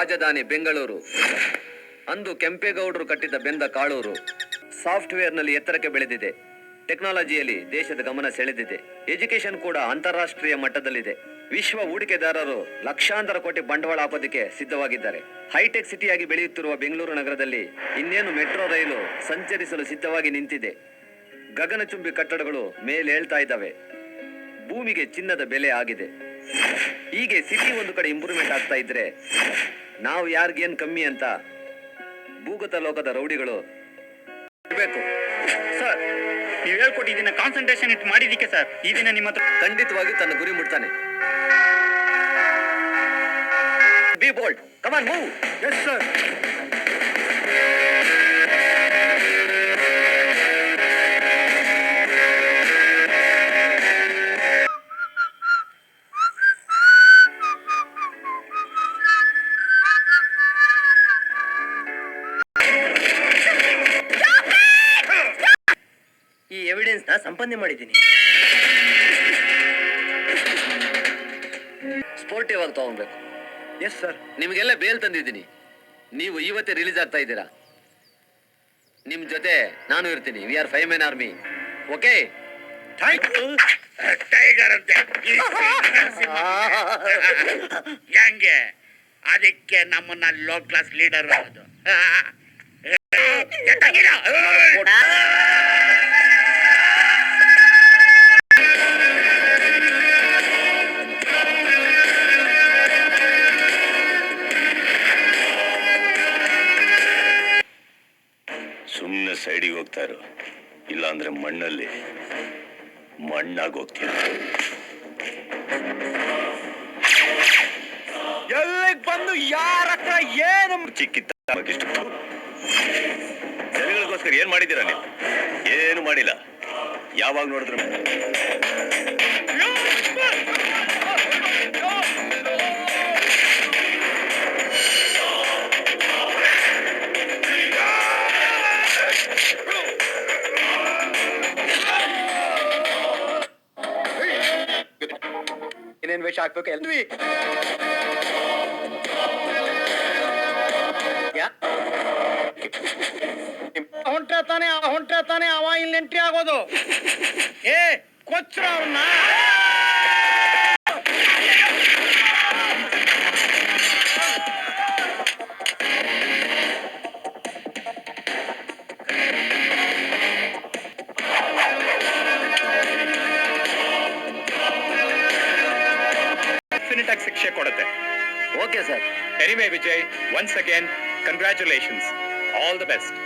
ರಾಜಧಾನಿ ಬೆಂಗಳೂರು. ಅಂದು ಕೆಂಪೇಗೌಡರು ಕಟ್ಟಿದ ಬೆಂದ ಕಾಳೂರು. ಸಾಫ್ಟ್ವೇರ್ನಲ್ಲಿ ಎತ್ತರಕ್ಕೆ ಬೆಳೆದಿದೆ. ಟೆಕ್ನಾಲಜಿಯಲ್ಲಿ ದೇಶದ ಗಮನ ಸೆಳೆದಿದೆ. ಎಜುಕೇಶನ್ ಕೂಡ ಅಂತಾರಾಷ್ಟ್ರೀಯ ಮಟ್ಟದಲ್ಲಿದೆ. ವಿಶ್ವ ಹೂಡಿಕೆದಾರರು ಲಕ್ಷಾಂತರ ಕೋಟಿ ಬಂಡವಾಳ ಹಾಕೋದಕ್ಕೆ ಸಿದ್ಧವಾಗಿದ್ದಾರೆ. ಹೈಟೆಕ್ ಸಿಟಿಯಾಗಿ ಬೆಳೆಯುತ್ತಿರುವ ಬೆಂಗಳೂರು ನಗರದಲ್ಲಿ ಇನ್ನೇನು ಮೆಟ್ರೋ ರೈಲು ಸಂಚರಿಸಲು ಸಿದ್ಧವಾಗಿ ನಿಂತಿದೆ. ಗಗನಚುಂಬಿ ಕಟ್ಟಡಗಳು ಮೇಲೇಳ್ತಾ ಇದ್ದಾವೆ. ಭೂಮಿಗೆ ಚಿನ್ನದ ಬೆಲೆ ಆಗಿದೆ. ಹೀಗೆ ಸಿಟಿ ಒಂದು ಕಡೆ ಇಂಪ್ರೂವ್ಮೆಂಟ್ ಆಗ್ತಾ ಇದ್ರೆ ನಾವು ಯಾರಿಗೇನು ಕಮ್ಮಿ ಅಂತ ಭೂಗತ ಲೋಕದ ರೌಡಿಗಳು ಇರಬೇಕು. ಸರ್, ನೀವು ಹೇಳ್ಕೊಟ್ಟಿದ್ದನ್ನ ಕಾನ್ಸಂಟ್ರೇಷನ್ ಇಟ್ಟು ಮಾಡಿದಕ್ಕೆ ಸರ್ ಈ ದಿನ ನಿಮ್ಮ ಹತ್ರ ಖಂಡಿತವಾಗಿ ತನ್ನ ಗುರಿ ಮುಟ್ತಾನೆ. Be bold, come on move. Yes sir. ಈ ಎವಿಡೆನ್ಸ್ ನ ಸಂಪಾದನೆ ಮಾಡಿದ್ದೀನಿ. ಸ್ಪೋರ್ಟಿವ್ ಆಗಿ ತಗೊಳ್ಬೇಕು. Yes sir. ನಿಮಗೆಲ್ಲ ಬೇಲ್ ತಂದಿದ್ದೀನಿ. ನೀವು ಇವತ್ತೇ ರಿಲೀಸ್ ಆಗ್ತಾ ಇದ್ದೀರಾ. ನಿಮ್ ಜೊತೆ ನಾನು ಇರ್ತೀನಿ. We are 5 men army. Okay? Thank you. Tiger ಅಂತೆ ಹೆಂಗೆ? ಅದಕ್ಕೆ ನಮ್ಮನ್ನ ಲೋ ಕ್ಲಾಸ್ ಲೀಡರ್ ಅದು. ಸುಮ್ಮನೆ ಸೈಡಿಗೆ ಹೋಗ್ತಾ ಇರು, ಇಲ್ಲಾಂದ್ರೆ ಮಣ್ಣಲ್ಲಿ ಮಣ್ಣಾಗಿ ಹೋಗ್ತೀಯ. ಎಲ್ಲಿಗೆ ಬಂದು ಯಾರ ಹತ್ರ ಏನು ಚಿಕ್ಕಿತ್ತ ಜನಗಳಿಗೋಸ್ಕರ ಏನ್ ಮಾಡಿದ್ದೀರಾ ನೀವು? ಏನು ಮಾಡಿಲ್ಲ. ಯಾವಾಗ ನೋಡಿದ್ರು ಏನೇನು ವೇಷ ಹಾಕ್ಬೇಕು ಎಲ್ವಿ? ಹೊಂಟ್ರೆ ತಾನೆ ಅವ ಇಲ್ಲಿ ಎಂಟ್ರಿ ಆಗೋದು. ಏ ಕೊಚ್ರ ಅವ್ರನ್ನ. ಡೆಫಿನೆಟ್ ಆಗಿ ಶಿಕ್ಷೆ ಕೊಡುತ್ತೆ. Okay sir. Anyway Vijay, once again congratulations. All the best.